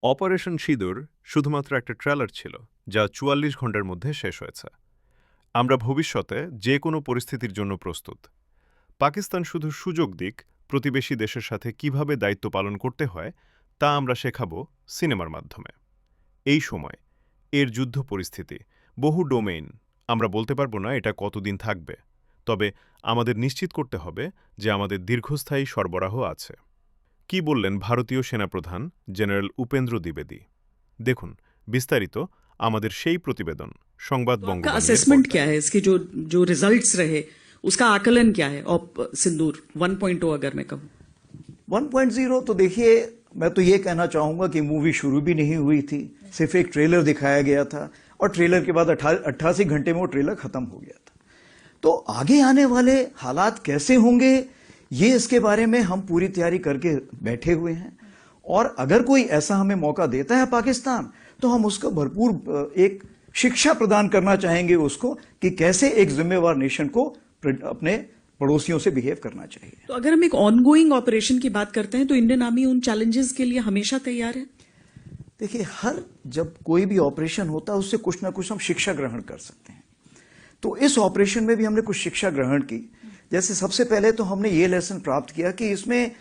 Operation সিঁদুর শুধুমাত্র একটা ট্রেলার ছিল, যা ৪৪ ঘণ্টার মধ্যে শেষ হয়েছে। আমরা ভবিষ্যতে যে কোনো পরিস্থিতির জন্য প্রস্তুত। পাকিস্তান শুধু সুযোগ দিক, প্রতিবেশী দেশের সাথে কিভাবে দায়িত্ব পালন করতে হয় তা আমরা শেখাব সিনেমার মাধ্যমে। এই সময় এর যুদ্ধ পরিস্থিতি, বহু ডোমেইন, আমরা বলতে পারব না এটা কতদিন থাকবে, তবে আমাদের নিশ্চিত করতে হবে যে আমাদের দীর্ঘস্থায়ী সরবরাহ আছে। কি বললেন ভারতীয় সেনাপ্রধান জেনারেল উপেন্দ্র দ্বিবেদী? দেখুন বিস্তারিত আমাদের সেই প্রতিবেদন সংবাদ तो आपका বঙ্গবন্ধুর असेसमेंट পর্দায়। क्या है इसके जो जो रिजल्ट्स रहे उसका आकलन क्या है ऑप सिंदूर 1.0 अगर मैं कहूँ 1.0 तो देखिए, मैं तो ये कहना चाहूंगा कि मूवी शुरू भी नहीं हुई थी, सिर्फ एक ट्रेलर दिखाया गया था और ट्रेलर के बाद 88 घंटे में वो ट्रेलर खत्म हो गया था। तो आगे आने वाले हालात कैसे होंगे, ये इसके बारे में हम पूरी तैयारी करके बैठे हुए हैं। और अगर कोई ऐसा हमें मौका देता है पाकिस्तान, तो हम उसको भरपूर एक शिक्षा प्रदान करना चाहेंगे उसको कि कैसे एक जिम्मेवार नेशन को अपने पड़ोसियों से बिहेव करना चाहिए। तो अगर हम एक ऑनगोइंग ऑपरेशन की बात करते हैं तो इंडियन आर्मी उन चैलेंजेस के लिए हमेशा तैयार है। देखिए, हर जब कोई भी ऑपरेशन होता है उससे कुछ ना कुछ हम शिक्षा ग्रहण कर सकते हैं। तो इस ऑपरेशन में भी हमने कुछ शिक्षा ग्रहण की। जैसे सबसे पहले तो हमने ये लेसन प्राप्त किया कि इसमें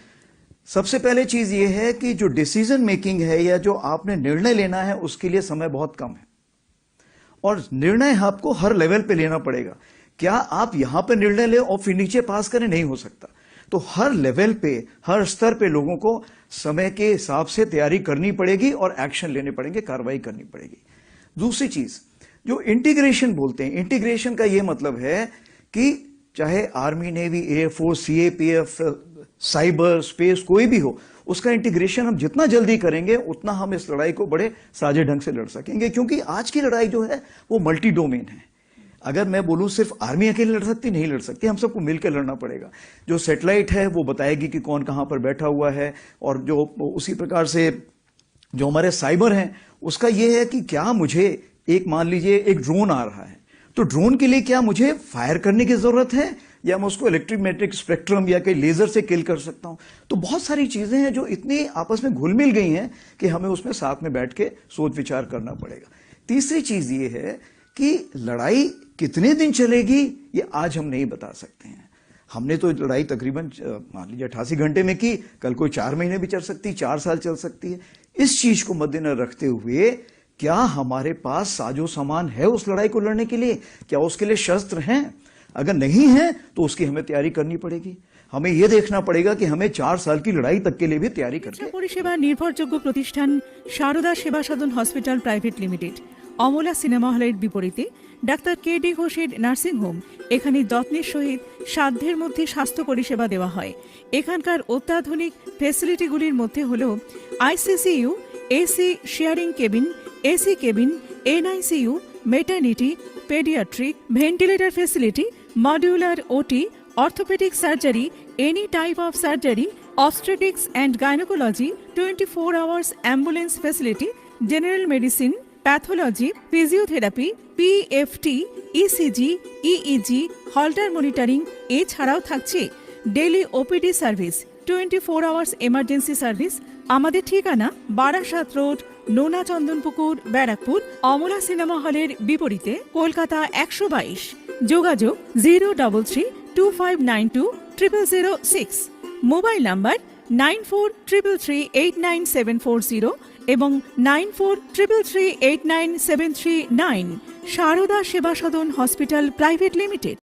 सबसे पहले चीज ये है कि जो डिसीजन मेकिंग है या जो आपने निर्णय लेना है उसके लिए समय बहुत कम है, और निर्णय आपको हर लेवल पे लेना पड़ेगा। क्या आप यहां पे निर्णय ले और फिर नीचे पास करें, नहीं हो सकता। तो हर लेवल पे, हर स्तर पे लोगों को समय के हिसाब से तैयारी करनी पड़ेगी और एक्शन लेने पड़ेंगे, कार्रवाई करनी पड़ेगी। दूसरी चीज जो इंटीग्रेशन बोलते हैं, इंटीग्रेशन का ये मतलब है कि चाहे army, navy, air force, CAPF, cyber, space, कोई भी हो, उसका इंटीग्रेशन हम जितना जल्दी करेंगे उतना हम इस लड़ाई को बड़े साजे ढंग से लड़ सकेंगे, क्योंकि आज की लड़ाई जो है वो मल्टी डोमेन है। अगर मैं बोलूं सिर्फ आर्मी अकेले लड़ सकती, नहीं लड़ सकती, हम सबको मिलकर लड़ना पड़ेगा। जो सैटेलाइट है वो बताएगी कि कौन कहां पर बैठा हुआ है, और जो उसी प्रकार से जो हमारे साइबर हैं उसका ये है कि क्या मुझे एक, मान लीजिए एक ड्रोन आ रहा है, तो ड्रोन के लिए क्या मुझे फायर करने की जरूरत है या मैं उसको इलेक्ट्रोमैग्नेटिक स्पेक्ट्रम या कहीं लेजर से किल कर सकता हूं। तो बहुत सारी चीजें हैं जो इतनी आपस में घुल मिल गई हैं कि हमें उसमें साथ में बैठ के सोच विचार करना पड़ेगा। तीसरी चीज ये है कि लड़ाई कितने दिन चलेगी ये आज हम नहीं बता सकते हैं। हमने तो लड़ाई तकरीबन मान लीजिए 88 घंटे में की, कल कोई 4 महीने भी चल सकती, 4 साल चल सकती है। इस चीज को मद्देनजर रखते हुए क्या हमारे पास साजो सामान है उस लड़ाई को लड़ने के लिए, क्या उसके लिए शस्त्र हैं? अगर नहीं है तो उसकी हमें तैयारी करनी पड़ेगी। हमें यह देखना पड़ेगा कि हमें 4 साल की लड़ाई तक के लिए भी तैयारी करके। পরিষেবা নির্ভরযোগ্য প্রতিষ্ঠান Sarada Seva Sadan hospital private limited Amala cinema হলের বিপরীতে ডাক্তার কে.ডি. ঘোষের নার্সিংহোম। এখানে যত্নের সহিত সাধ্যের মধ্যে স্বাস্থ্য পরিষেবা দেওয়া হয়। এখানকার অত্যাধুনিক ফেসিলিটিগুলির মধ্যে হল ICCU, AC sharing cabin, AC cabin, NICU, maternity, paediatric, ventilator facility, modular OT, orthopaedic surgery, any type of surgery, obstetrics and gynecology, 24 hours ambulance facility, general medicine, pathology, physiotherapy, PFT, ECG, EEG, Holter monitoring, এছাড়াও থাকছে daily OPD service, 24 hours emergency service. আমাদের ঠিকানা Barasat road, নোনা Chandanpukur, Barrackpore, Amala cinema হলের বিপরীতে, কলকাতা 122। যোগাযোগ 03325920006। Mobile number 9433389740 এবং 9433389739। Sarada Seva Sadan hospital private limited.